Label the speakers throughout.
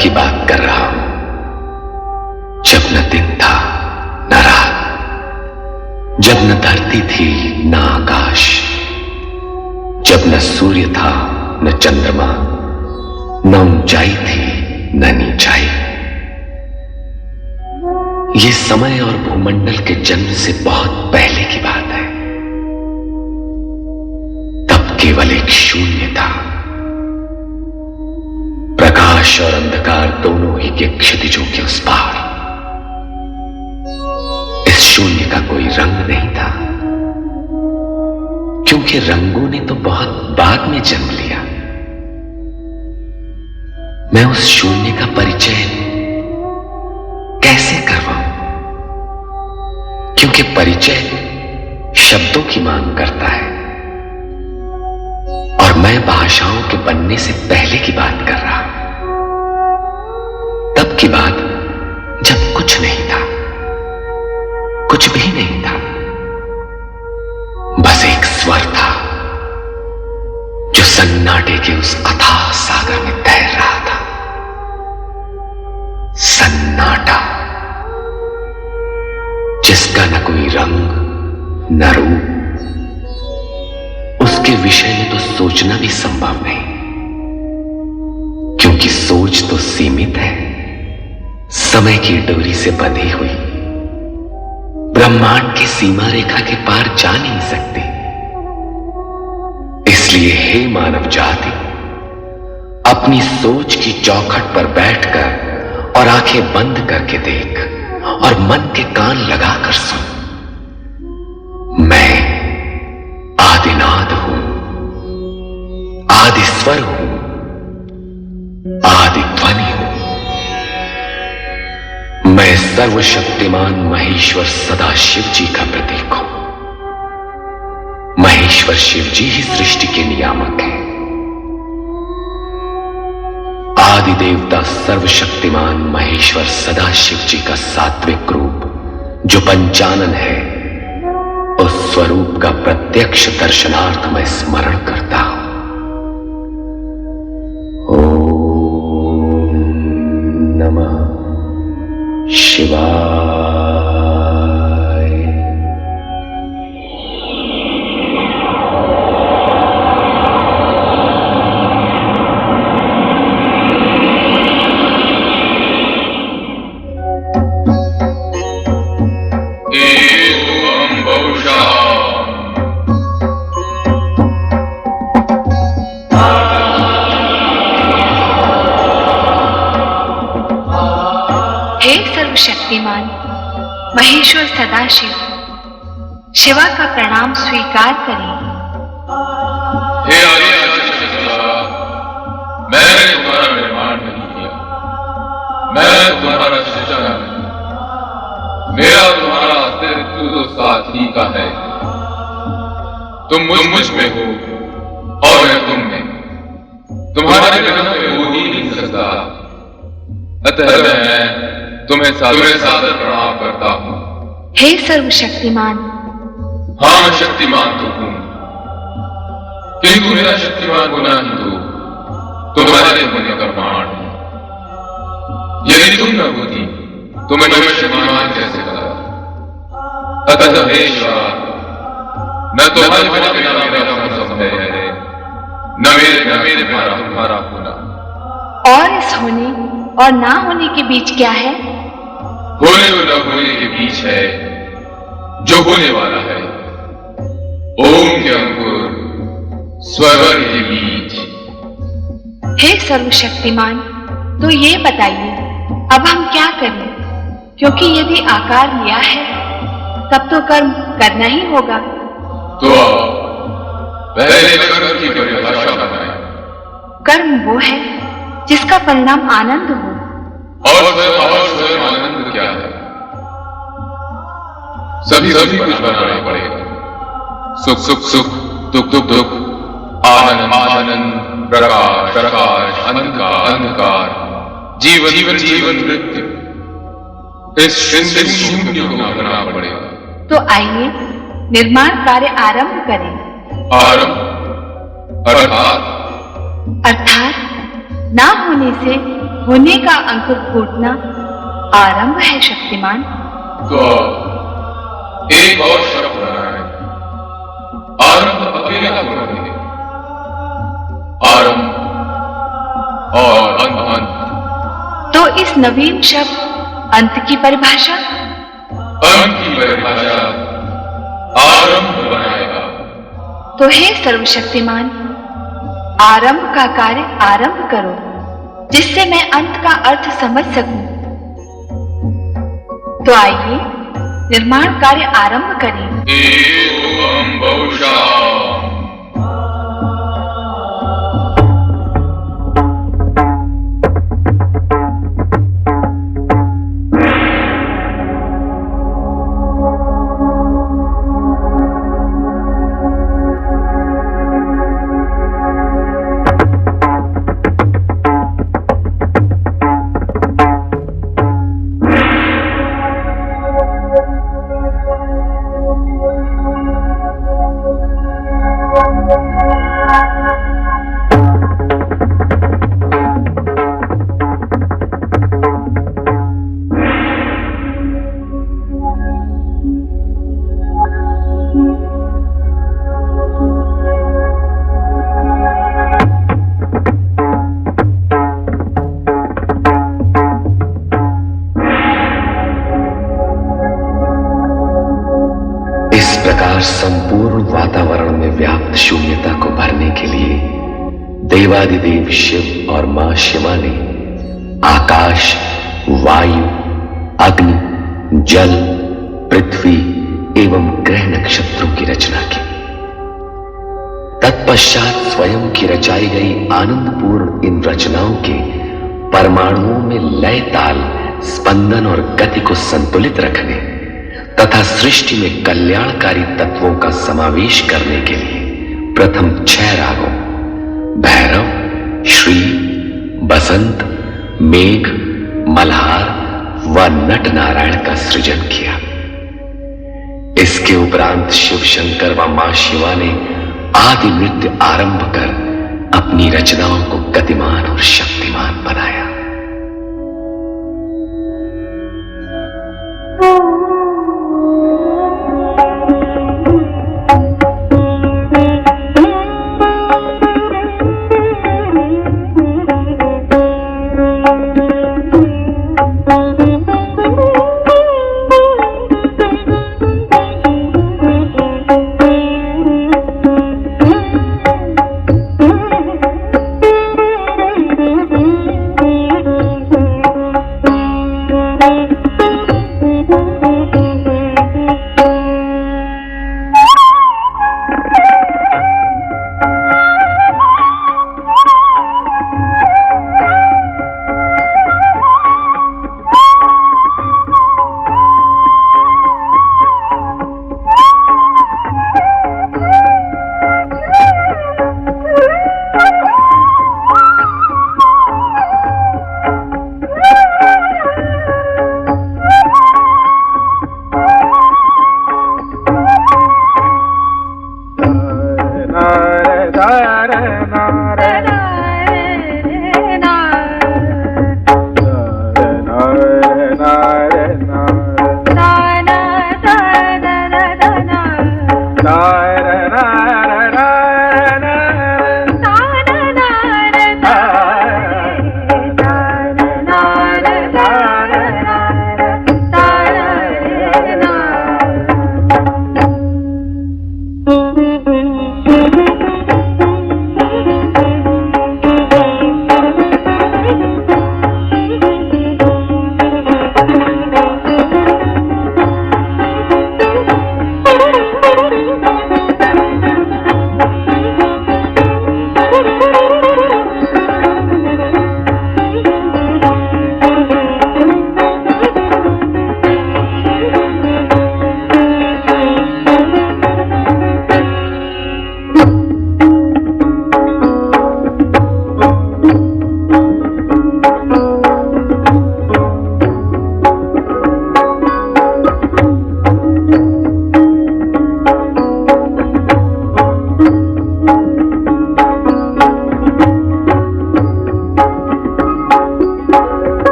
Speaker 1: की बात कर रहा हूं जब न दिन था न रात, जब न धरती थी न आकाश, जब न सूर्य था न चंद्रमा, न ऊंचाई थी न नीचाई। ये समय और भूमंडल के जन्म से बहुत पहले की बात है। तब केवल एक शून्य था। प्रकाश और अंधकार दोनों ही के क्षितिजों के उस पार। इस शून्य का कोई रंग नहीं था, क्योंकि रंगों ने तो बहुत बाद में जन्म लिया। मैं उस शून्य का परिचय कैसे करवाऊं? क्योंकि परिचय शब्दों की मांग करता है, और मैं भाषाओं के बनने से पहले की बात कर रहा हूं। तब की बात जब कुछ नहीं था, कुछ भी नहीं था, बस एक स्वर था जो सन्नाटे के उस अथाह सागर में तैर रहा था। सन्नाटा, जिसका न कोई रंग न रूप, उसके विषय में तो सोचना भी संभव नहीं, क्योंकि सोच तो सीमित है, समय की डोरी से बंधी हुई, ब्रह्मांड की सीमा रेखा के पार जा नहीं सकती। इसलिए हे मानव जाति, अपनी सोच की चौखट पर बैठकर और आंखें बंद करके देख और मन के कान लगाकर सुन। मैं आदिनाद हूं, आदि स्वर हूं, आदि ध्वनि हूं। मैं सर्वशक्तिमान महेश्वर सदाशिव जी का प्रतीक हूं। महेश्वर शिव जी ही सृष्टि के नियामक हैं। आदि देवता सर्वशक्तिमान महेश्वर सदाशिव जी का सात्विक रूप जो पंचानन है, उस स्वरूप का प्रत्यक्ष दर्शनार्थ मैं स्मरण करता हूं। ओम नमः शिवाय।
Speaker 2: शक्तिमान महेश्वर सदाशिव, शिवा का प्रणाम स्वीकार करें।
Speaker 3: हे मैंने तुम्हारा निर्माण नहीं किया, मैं तुम्हारा सृजन नहीं, मेरा तुम्हारा अस्तित्व तो साथ ही का है। तुम मुझ में हो और मैं तुम में, तुम्हारे बिना मैं हो ही नहीं सकता। अतः मैं तुम्हें सादर प्रणाम करता हूं।
Speaker 2: हे सर्वशक्तिमान।
Speaker 3: हाँ, शक्तिमान तो हूं, किंतु मेरा शक्तिमान होना ही तो तुम्हारे होने का प्रमाण है। यदि तुम न होती तो मैं शक्तिमान कैसे करता? अतः हे शिवा, न तुम्हारे बिना मेरा होना संभव है, न मेरे बिना तुम्हारा होना।
Speaker 2: और इस होने और ना होने के बीच क्या है?
Speaker 3: होने और न होने के बीच है जो होने वाला है। ओम के अंकुर स्वर के बीच।
Speaker 2: हे सर्वशक्तिमान, तो ये बताइए अब हम क्या करें? क्योंकि यदि आकार लिया है तब तो कर्म करना ही होगा।
Speaker 3: तो पहले कर्म की परिभाषा बनाएं।
Speaker 2: कर्म वो है जिसका परिणाम आनंद हो।
Speaker 3: और स्वयं आनंद क्या है? सभी कुछ बनाना पड़ेगा। सुख सुख सुख, दुख दुख दुख, आनंद आनंद, प्रकाश प्रकाश, अंधकार अंधकार, जीवन जीवन जीवन, मृत्यु। इस शून्य को बनाना पड़ेगा।
Speaker 2: तो आइए निर्माण कार्य आरंभ करें।
Speaker 3: आरंभ अर्थात
Speaker 2: ना होने से होने का अंकुर फूटना आरंभ है शक्तिमान।
Speaker 3: तो एक और शब्द बनाए, आरंभ अकेला क्यों नहीं? आरंभ और अंत।
Speaker 2: तो इस नवीन शब्द अंत की परिभाषा?
Speaker 3: अंत की परिभाषा आरंभ बनाएगा।
Speaker 2: तो हे सर्वशक्तिमान, आरंभ का कार्य आरंभ करो, जिससे मैं अंत का अर्थ समझ सकूं। तो आइए निर्माण कार्य आरंभ करें।
Speaker 3: एवं बहुशः।
Speaker 1: इस प्रकार संपूर्ण वातावरण में व्याप्त शून्यता को भरने के लिए देवादिदेव शिव और मां शिवा ने आकाश, वायु, अग्नि, जल, पृथ्वी एवं ग्रह नक्षत्रों की रचना की। तत्पश्चात स्वयं की रचाई गई आनंदपूर्ण इन रचनाओं के परमाणुओं में लय, ताल, स्पंदन और गति को संतुलित रखने तथा सृष्टि में कल्याणकारी तत्वों का समावेश करने के लिए प्रथम 6 रागों भैरव, श्री, बसंत, मेघ, मल्हार व नट नारायण का सृजन किया। इसके उपरांत शिव शंकर व मां शिवा ने आदि नृत्य आरंभ कर अपनी रचनाओं को गतिमान और शक्तिमान बनाया।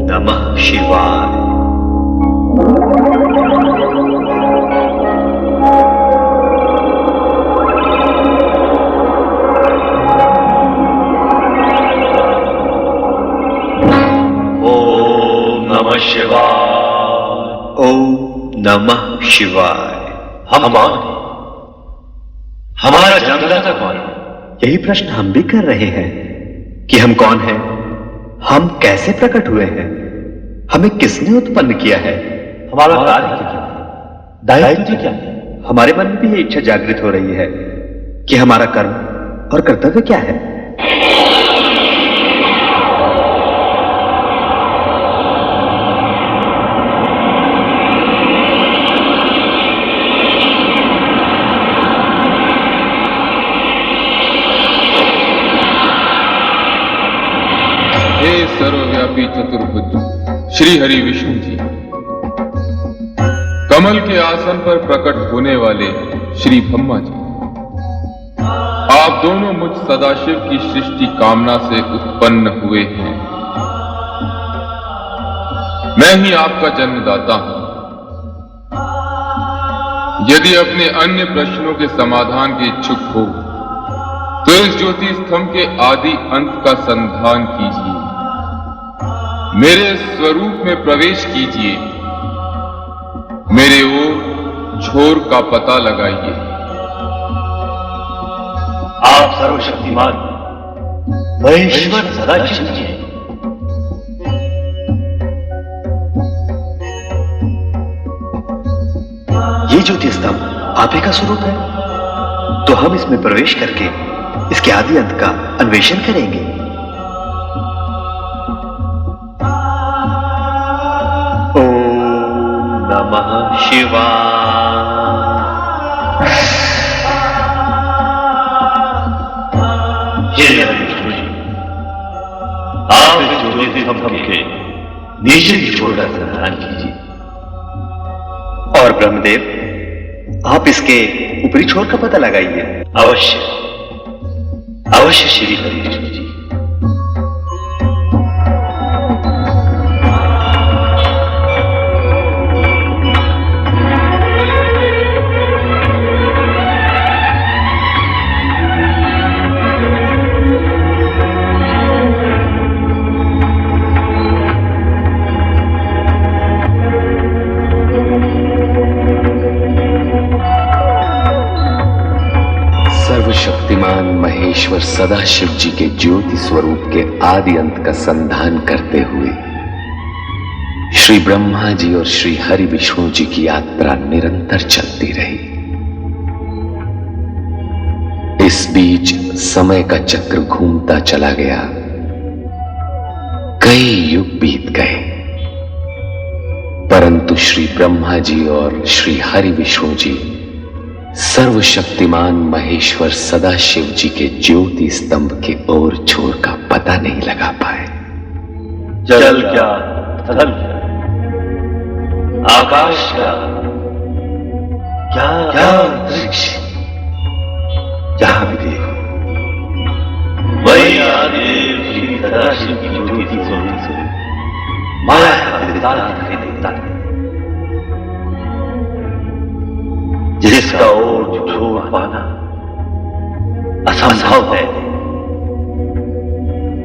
Speaker 1: नमः शिवाय। ओम नमः शिवाय। ओम नमः शिवाय। हमारा जन्मदाता कौन है? यही प्रश्न हम भी कर रहे हैं कि हम कौन हैं, हम कैसे प्रकट हुए हैं, हमें किसने उत्पन्न किया है, हमारा कार्य क्या है, दायित्व क्या है। हमारे मन में भी ये इच्छा जागृत हो रही है कि हमारा कर्म और कर्तव्य क्या है।
Speaker 3: हे सर्वव्यापी चतुर्भुज श्री हरि विष्णु जी, कमल के आसन पर प्रकट होने वाले श्री ब्रह्मा जी, आप दोनों मुझ सदाशिव की सृष्टि कामना से उत्पन्न हुए हैं। मैं ही आपका जन्मदाता हूं। यदि अपने अन्य प्रश्नों के समाधान के इच्छुक हो तो इस ज्योति स्तंभ के आदि अंत का संधान कीजिए, मेरे स्वरूप में प्रवेश कीजिए, मेरे ओर छोर का पता लगाइए।
Speaker 1: आप सर्वशक्तिमान महेश्वर सदाशिव जी हैं। ये ज्योति स्तंभ आप ही का स्वरूप है, तो हम इसमें प्रवेश करके इसके आदि अंत का अन्वेषण करेंगे। ओम नमः शिवाय। हे हरि विष्णु जी, आप इस ज्योति स्तंभ के नीचे की छोर का संधान कीजिए, और ब्रह्मदेव आप इसके ऊपरी छोर का पता लगाइए। अवश्य अवश्य श्री हरि विष्णु जी। सर्वशक्तिमान महेश्वर सदाशिव जी के ज्योति स्वरूप के आदि अंत का संधान करते हुए श्री ब्रह्मा जी और श्री हरि विष्णु जी की यात्रा निरंतर चलती रही। इस बीच समय का चक्र घूमता चला गया, कई युग बीत गए, परंतु श्री ब्रह्मा जी और श्री हरि विष्णु जी सर्वशक्तिमान महेश्वर सदाशिव जी के ज्योति स्तंभ के ओर छोर का पता नहीं लगा पाए। जल क्या, थल क्या, आकाश क्या, क्या अंतरिक्ष, जहां भी देखो वही आदेव श्री सदाशिव की ज्योति स्वरूप माया का विस्तार दिखाई देता है, जिसका ओर छोड़ पाना असंभव है,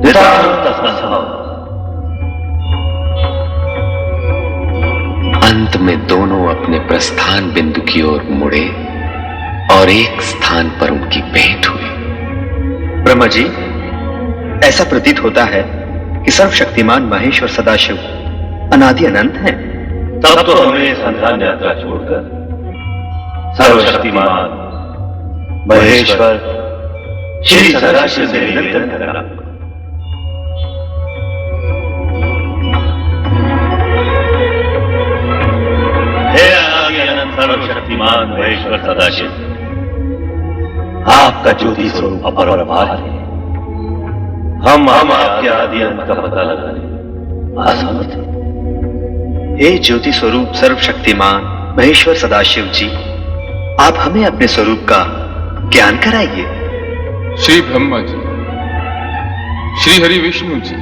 Speaker 1: नितांत असंभव। अंत में दोनों अपने प्रस्थान बिंदु की ओर मुड़े और एक स्थान पर उनकी भेंट हुई। ब्रह्मा जी, ऐसा प्रतीत होता है कि सर्वशक्तिमान महेश्वर सदाशिव अनादि अनंत हैं। तब तो हमें संधान यात्रा छोड़कर सर्वशक्तिमान महेश्वर श्री सदाशिव से निवेदन करना। हे अनादि अनंत सर्वशक्तिमान महेश्वर सदाशिव,
Speaker 4: आपका ज्योति स्वरूप अपरंपार है। हम आपके आदि अंत का पता लगाने असमर्थ हैं।
Speaker 5: हे ज्योति स्वरूप सर्वशक्तिमान महेश्वर सदाशिव जी, आप हमें अपने स्वरूप का ज्ञान कराइए।
Speaker 3: श्री ब्रह्मा जी, श्री हरि विष्णु जी,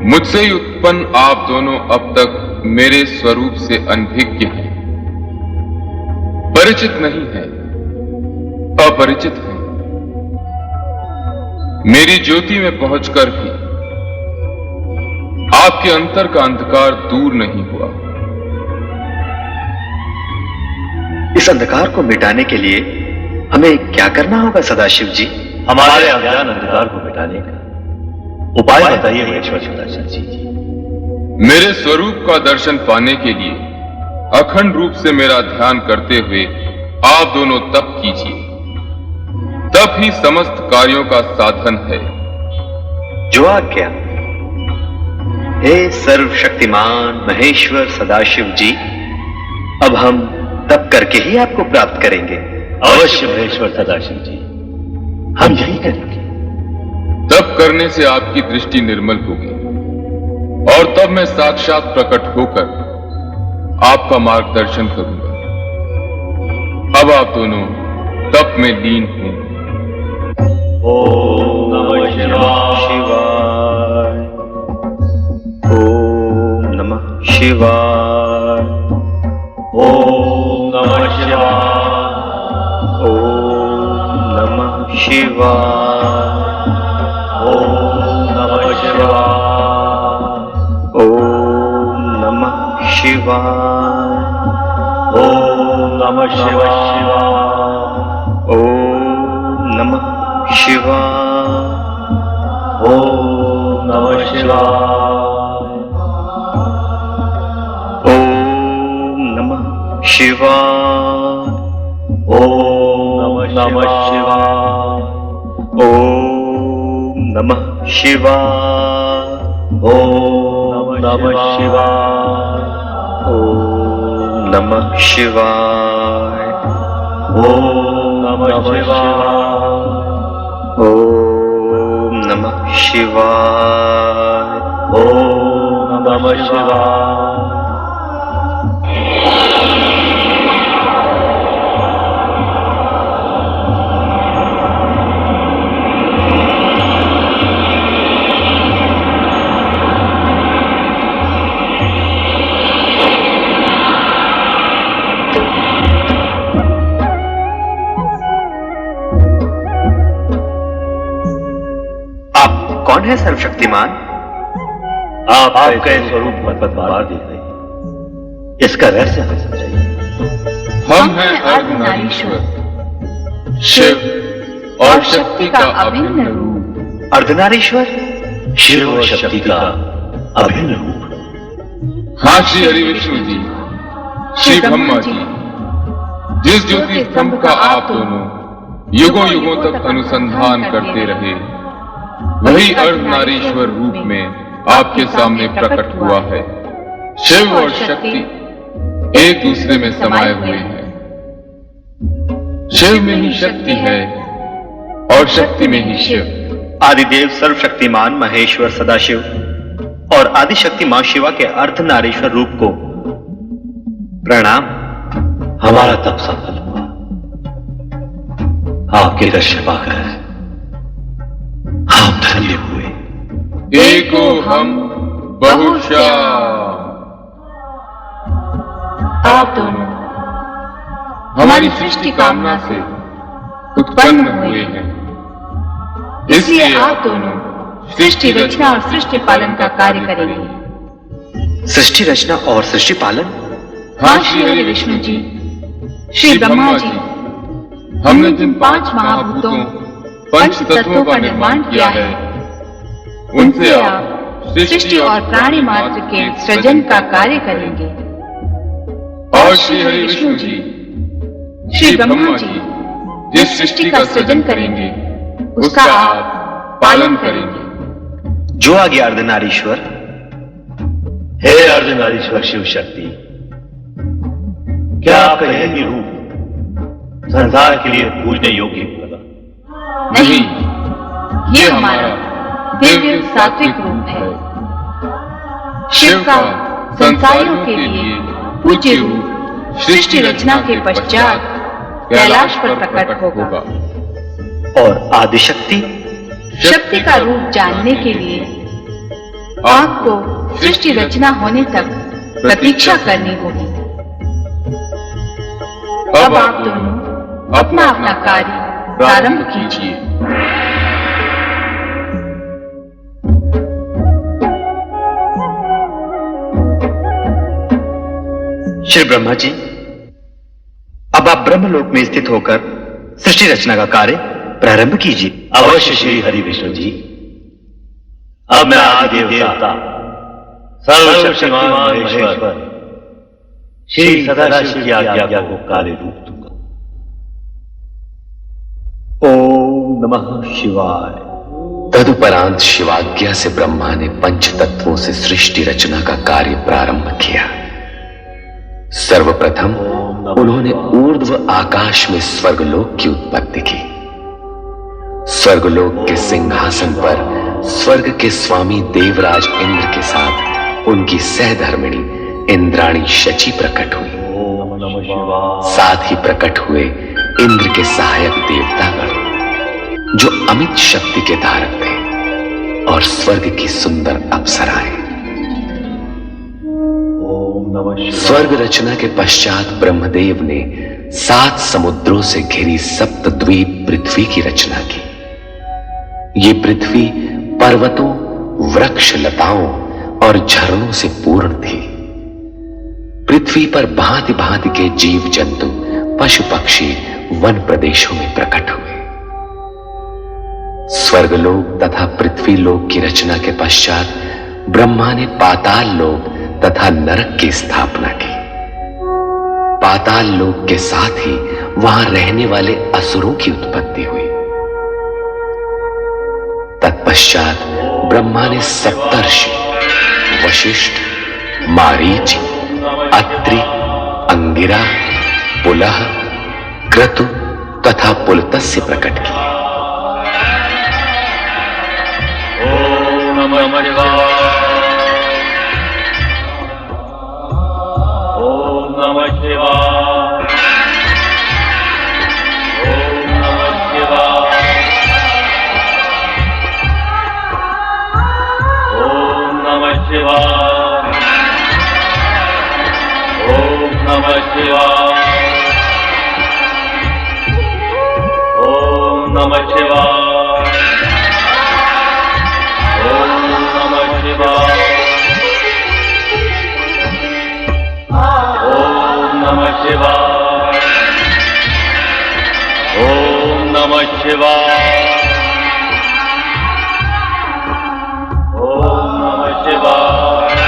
Speaker 3: मुझसे ही उत्पन्न आप दोनों अब तक मेरे स्वरूप से अनभिज्ञ हैं, परिचित नहीं हैं, अपरिचित हैं। मेरी ज्योति में पहुंचकर भी आपके अंतर का अंधकार दूर नहीं हुआ।
Speaker 5: इस अंधकार को मिटाने के लिए हमें क्या करना होगा सदाशिव जी?
Speaker 4: हमारे अज्ञान अंधकार को मिटाने का उपाय बताइए महेश्वर सदाशिव जी।
Speaker 3: मेरे स्वरूप का दर्शन पाने के लिए अखंड रूप से मेरा ध्यान करते हुए आप दोनों तप कीजिए, तप ही समस्त कार्यों का साधन है।
Speaker 5: जो आज्ञा। हे सर्वशक्तिमान महेश्वर सदाशिव जी, अब हम तप करके ही आपको प्राप्त करेंगे।
Speaker 4: अवश्य महेश्वर सदाशिव जी, हम यही करेंगे।
Speaker 3: तप करने से आपकी दृष्टि निर्मल होगी और तब मैं साक्षात प्रकट होकर आपका मार्गदर्शन करूंगा। अब आप दोनों तप में लीन हों।
Speaker 4: ओम नमः शिवाय।
Speaker 5: ओम नमः शिवाय।
Speaker 4: ओम नमः शिवाय।
Speaker 5: ओम नमः शिवाय।
Speaker 4: ओम नमः शिवाय।
Speaker 5: ओम नमः शिवाय।
Speaker 4: ओम नमः शिवाय।
Speaker 5: ओम नमः शिवाय।
Speaker 4: ओम नमः शिवाय।
Speaker 5: ओम नमः शिवाय।
Speaker 4: ओम नमः शिवाय।
Speaker 5: ओम नमः शिवाय।
Speaker 4: ओम नमः शिवाय।
Speaker 5: ओम नमः शिवाय।
Speaker 4: ओम नमः शिवाय।
Speaker 5: ओम नमः शिवाय।
Speaker 4: ओम नमः शिवाय।
Speaker 5: कौन है सर्वशक्तिमान?
Speaker 4: आपका स्वरूप मत बार देख रहे हैं, इसका रहस्य हमें समझाइए।
Speaker 3: हम हैं अर्धनारीश्वर, शिव और शक्ति का अभिन्न रूप।
Speaker 5: अर्धनारीश्वर,
Speaker 4: शिव और शक्ति का अभिन्न रूप।
Speaker 3: हाँ श्री हरि विष्णु जी, श्री ब्रह्मा जी, जिस ज्योति स्तंभ का आप दोनों युगों युगों तक अनुसंधान करते रहे, वही अर्धनारीश्वर रूप में आपके सामने प्रकट हुआ है। शिव और शक्ति एक दूसरे में समाये हुए हैं। शिव में ही शक्ति है और शक्ति में ही शिव।
Speaker 5: आदिदेव सर्वशक्तिमान महेश्वर सदाशिव और आदिशक्ति मां शिवा के अर्धनारीश्वर रूप को प्रणाम।
Speaker 4: हमारा तप सफल हुआ। आपके दर्शन पाकर हम धन्य हुए।
Speaker 3: एको हम बहुशः।
Speaker 2: आप दोनों
Speaker 3: हमारी सृष्टि कामना से उत्पन्न हुए हैं, इसलिए आप दोनों सृष्टि रचना और सृष्टि पालन का कार्य करेंगे।
Speaker 5: सृष्टि रचना और सृष्टि पालन?
Speaker 2: हाँ श्री हरि विष्णु जी, श्री ब्रह्मा जी,
Speaker 3: हमने जिन 5 महाभूतों पंच तत्वों का निर्माण किया है, उनसे आप
Speaker 2: सृष्टि और प्राणी मात्र के सृजन का कार्य करेंगे।
Speaker 3: और श्री हरि विष्णु जी,
Speaker 2: श्री ब्रह्मा जी, जिस सृष्टि का सृजन करेंगे उसका आप पालन करेंगे।
Speaker 5: जो आ गया अर्धनारीश्वर।
Speaker 4: हे अर्धनारीश्वर शिव शक्ति, क्या आपका यह रूप संसार के लिए पूजने योग्य लगा?
Speaker 2: नहीं, ये हमारा दिव्य सात्विक रूप है। शिव का संसारियों के लिए पूज्य रूप सृष्टि रचना के पश्चात कैलाश पर प्रकट होगा
Speaker 5: और आदिशक्ति
Speaker 2: शक्ति का रूप जानने के लिए आपको सृष्टि रचना होने तक प्रतीक्षा करनी होगी। अब आप दोनों अपना अपना कार्य प्रारंभ कीजिए।
Speaker 5: श्री ब्रह्मा जी, अब आप ब्रह्मलोक में स्थित होकर सृष्टि रचना का कार्य प्रारंभ कीजिए।
Speaker 4: अवश्य श्री हरि विष्णु जी। अब मैं आदि देवता सर्वशक्तिमान महेश्वर श्री सदाशिव की आज्ञा को कार्य रूप दूंगा।
Speaker 5: ओम नमः शिवाय।
Speaker 1: तदुपरांत शिवाज्ञा से ब्रह्मा ने पंच तत्वों से सृष्टि रचना का कार्य प्रारंभ किया। सर्वप्रथम उन्होंने ऊर्ध्व आकाश में स्वर्गलोक की उत्पत्ति की। स्वर्गलोक के सिंहासन पर स्वर्ग के स्वामी देवराज इंद्र के साथ उनकी सहधर्मिणी इंद्राणी शची प्रकट हुई। साथ ही प्रकट हुए इंद्र के सहायक देवतागण जो अमित शक्ति के धारक थे और स्वर्ग की सुंदर अप्सराएं। स्वर्ग रचना के पश्चात ब्रह्मदेव ने 7 समुद्रों से घिरी सप्तद्वीप पृथ्वी की रचना की। ये पृथ्वी पर्वतों, वृक्ष, लताओं और झरनों से पूर्ण थी। पृथ्वी पर भांति भांति के जीव जंतु, पशु पक्षी वन प्रदेशों में प्रकट हुए। स्वर्गलोक तथा पृथ्वी लोक की रचना के पश्चात ब्रह्मा ने पाताल लोक तथा नरक की स्थापना की। पाताल लोक के साथ ही वहां रहने वाले असुरों की उत्पत्ति हुई। तत्पश्चात ब्रह्मा ने सप्तर्षि वशिष्ठ, मारीच, अत्रि, अंगिरा, पुलह, क्रतु तथा पुलत्स्य प्रकट किए।
Speaker 4: ओम नमः शिवाय। ओम नमः शिवाय। ओम नमः शिवाय। ओम नमः शिवाय। ओम नमः शिवाय। ओम नमः शिवाय। ओम नमः शिवाय। ओम नमः शिवाय। ओम नमः शिवाय। ओम नमः शिवाय।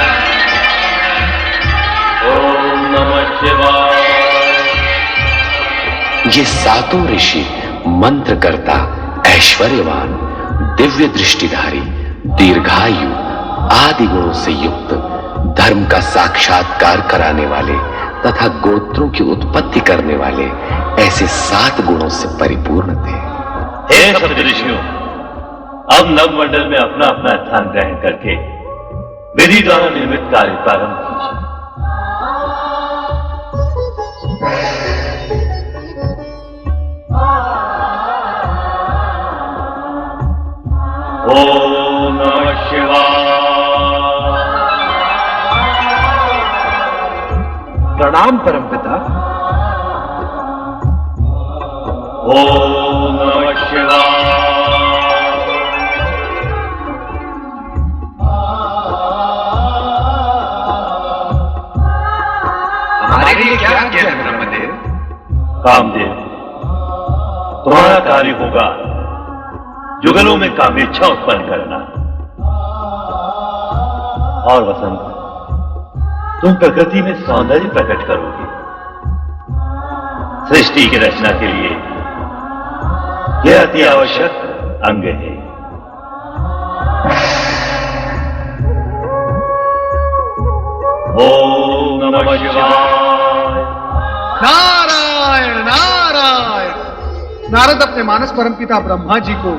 Speaker 4: ओम नमः शिवाय।
Speaker 1: ये सातों ऋषि मंत्रकर्ता, ऐश्वर्यवान, दिव्य दृष्टिधारी, दीर्घायु आदि गुणों से युक्त, धर्म का साक्षात्कार कराने वाले तथा गोत्रों की उत्पत्ति करने वाले ऐसे 7 गुणों से परिपूर्ण थे।
Speaker 4: हे सप्तऋषियों, अब नवमंडल में अपना अपना स्थान ग्रहण करके विधि द्वारा निर्मित कार्य प्रारंभ कीजिए। ओम नमः शिवाय।
Speaker 5: प्रणाम परमपिता।
Speaker 4: ओम नमः शिवाय।
Speaker 5: हमारे लिए क्या आज्ञा है ब्रह्मदेव?
Speaker 4: कामदेव, तुम्हारा कार्य होगा जुगलों में कामेच्छा उत्पन्न करना। और वसंत, तुम प्रकृति में सौंदर्य प्रकट करोगे। सृष्टि की रचना के लिए यह अति आवश्यक अंग है। ओम नमः शिवाय।
Speaker 5: नारायण नारायण।
Speaker 6: नारद अपने मानस परमपिता ब्रह्मा जी को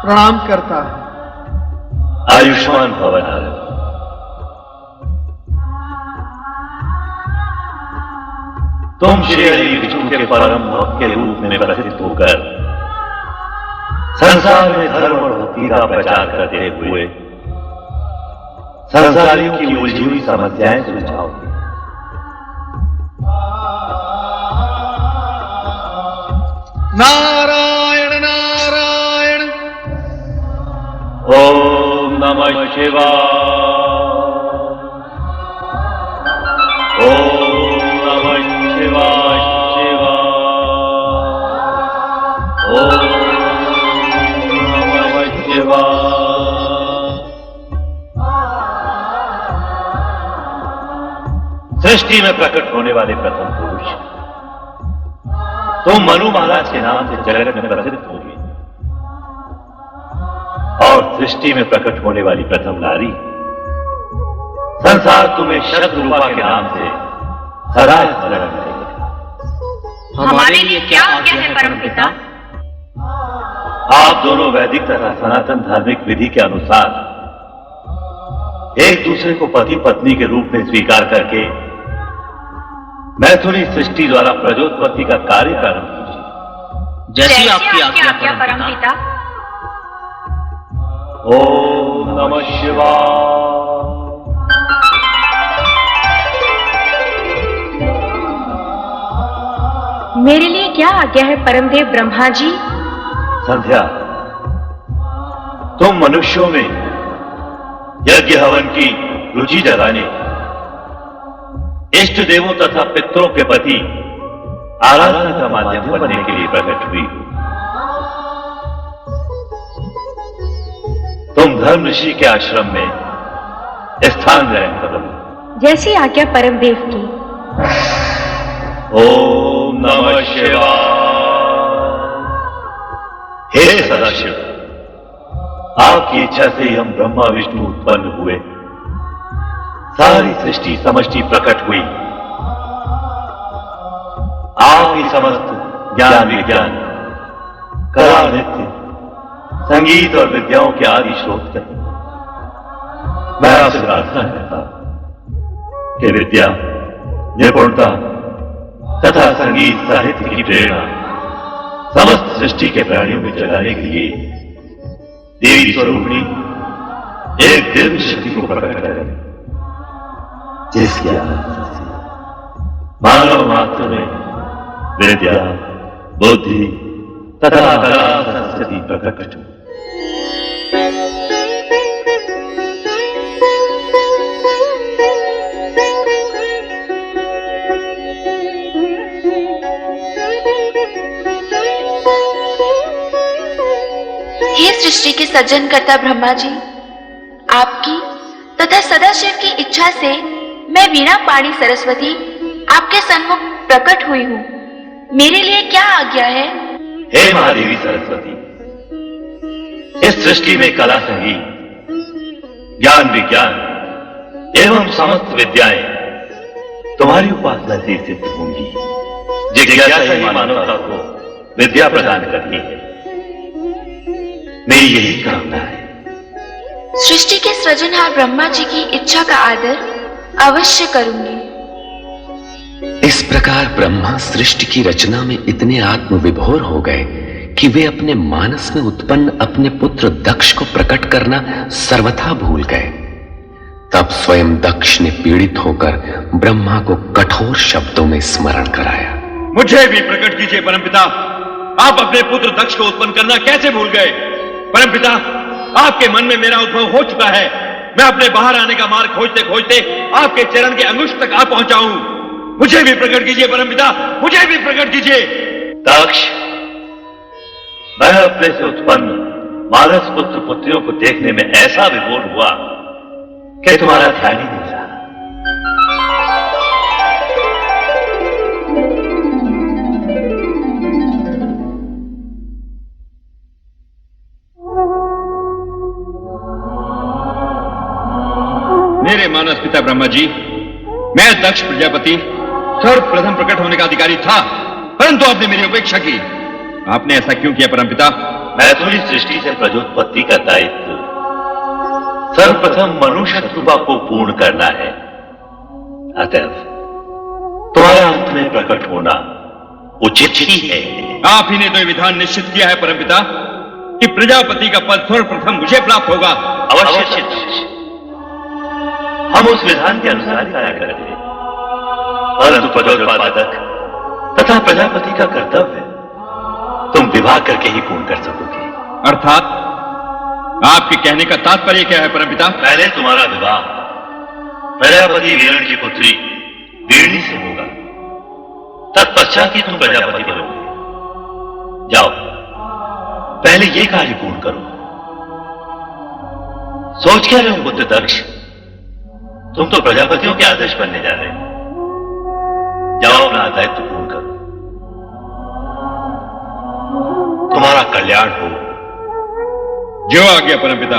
Speaker 6: प्रणाम करता है।
Speaker 4: आयुष्मान भव नारद। तुम श्री हरि विष्णु के परम भक्त के रूप में प्रसिद्ध होकर संसार में धर्म और भक्ति का प्रचार करते हुए संसारियों की उलझी हुई समस्याएं सुलझाओगे।
Speaker 6: नारायण नारायण।
Speaker 4: ओम नमः शिवाय। ओम नमः शिवाय शिवाय। ओम नमः शिवाय। सृष्टि में प्रकट होने वाले प्रथम पुरुष तुम मनु महाराज के नाम से जगत में प्रसिद्ध होगी, और सृष्टि में प्रकट होने वाली प्रथम नारी संसार तुम्हें शतरूपा के नाम से सदा स्मरण करेगा।
Speaker 2: हमारे लिए क्या आज्ञा है परमपिता?
Speaker 4: आप दोनों वैदिक तथा सनातन धार्मिक विधि के अनुसार एक दूसरे को पति पत्नी के रूप में स्वीकार करके मैथुनी सृष्टि द्वारा प्रजोत्पत्ति का कार्य प्रारंभ कीजिए।
Speaker 2: जैसी आपकी आज्ञा परमपिता।
Speaker 4: ओम नमः शिवाय।
Speaker 2: मेरे लिए क्या आज्ञा है परमदेव ब्रह्मा जी?
Speaker 4: संध्या, तुम मनुष्यों में यज्ञ हवन की रुचि जगाने, इष्ट देवों तथा पितरों के प्रति आराधना का माध्यम बनने के लिए प्रकट हुई हो। तुम धर्म ऋषि के आश्रम में स्थान ग्रहण करो।
Speaker 2: जैसी आज्ञा परमदेव की।
Speaker 4: ओम नमः शिवाय। हे सदाशिव, आपकी इच्छा से ही हम ब्रह्मा विष्णु उत्पन्न हुए। सारी सृष्टि समष्टि प्रकट हुई। आप ही समस्त ज्ञान विज्ञान, कला नृत्य, संगीत और विद्याओं के आदि स्रोत हैं। मैं आपसे प्रार्थना करता हूं कि विद्या, निपुणता तथा संगीत साहित्य की प्रेरणा समस्त सृष्टि के प्राणियों में जगाने के लिए देवी स्वरूपिणी एक दिव्य शक्ति को प्रकट करें, जिसके आनंद से मानव मात्र में विद्या, बुद्धि तथा कला संस्कृति प्रकट हो।
Speaker 7: हे सृष्टि के सृजनकर्ता ब्रह्मा जी, आपकी तथा सदाशिव की इच्छा से मैं वीणा पाणी सरस्वती आपके सन्मुख प्रकट हुई हूँ। मेरे लिए क्या आज्ञा है?
Speaker 4: हे महादेवी सरस्वती, इस सृष्टि में कला संगीत, ज्ञान विज्ञान एवं समस्त विद्याएं तुम्हारी उपासना से सिद्ध होंगी। जिज्ञासा ही मानवता को विद्या प्रदान करती है। मेरी यही कामना है।
Speaker 7: सृष्टि के सृजनहार ब्रह्मा जी की इच्छा का आदर अवश्य करूंगी।
Speaker 1: इस प्रकार ब्रह्मा सृष्टि की रचना में इतने आत्मविभोर हो गए कि वे अपने मानस में उत्पन्न अपने पुत्र दक्ष को प्रकट करना सर्वथा भूल गए। तब स्वयं दक्ष ने पीड़ित होकर ब्रह्मा को कठोर शब्दों में स्मरण कराया।
Speaker 8: मुझे भी प्रकट कीजिए परमपिता। आप अपने पुत्र दक्ष को उत्पन्न करना कैसे भूल गए? परमपिता, आपके मन में मेरा उद्भव हो चुका है। मैं अपने बाहर आने का मार्ग खोजते खोजते आपके चरण के अंगुष्ठ तक आ पहुंचा हूं। मुझे भी प्रकट कीजिए परमपिता, मुझे भी प्रकट कीजिए।
Speaker 4: दक्ष, मैं अपने से उत्पन्न मानस पुत्र पुत्रियों को देखने में ऐसा विभोर हुआ कि तुम्हारा ध्यान ही नहीं रहा।
Speaker 8: मेरे मानस पिता ब्रह्मा जी, मैं दक्ष प्रजापति सर्वप्रथम प्रकट होने का अधिकारी था, परंतु आपने मेरी उपेक्षा की। आपने ऐसा क्यों किया परमपिता?
Speaker 4: मैथुनी सृष्टि से प्रजोत्पत्ति का दायित्व सर्वप्रथम मनुष्य शत्रुपा को पूर्ण करना है। अतएव तुम्हारा अंत में प्रकट होना उचित ही है।
Speaker 8: आप ही ने तो ये विधान निश्चित किया है परमपिता कि प्रजापति का पद सर्वप्रथम मुझे प्राप्त होगा।
Speaker 4: अवश्य चित्त, हम उस विधान के अनुसार ही कार्य करेंगे, परंतु पदोत्पादक तथा प्रजापति का कर्तव्य तुम विवाह करके ही पूर्ण कर सकोगे।
Speaker 8: अर्थात आपके कहने का तात्पर्य क्या है परमपिता?
Speaker 4: पहले तुम्हारा विवाह प्रजापति वीरण की पुत्री वीरणी से होगा, तत्पश्चात ही तुम प्रजापति बनोगे। जाओ, पहले ये कार्य पूर्ण करो। सोच क्या रहे हो बुद्ध दक्ष, तुम तो प्रजापतियों के आदर्श बनने जा रहे हो। जाओ, अपना दायित्व पूर्ण करो। तुम्हारा कल्याण हो।
Speaker 8: जो आ गया परमपिता।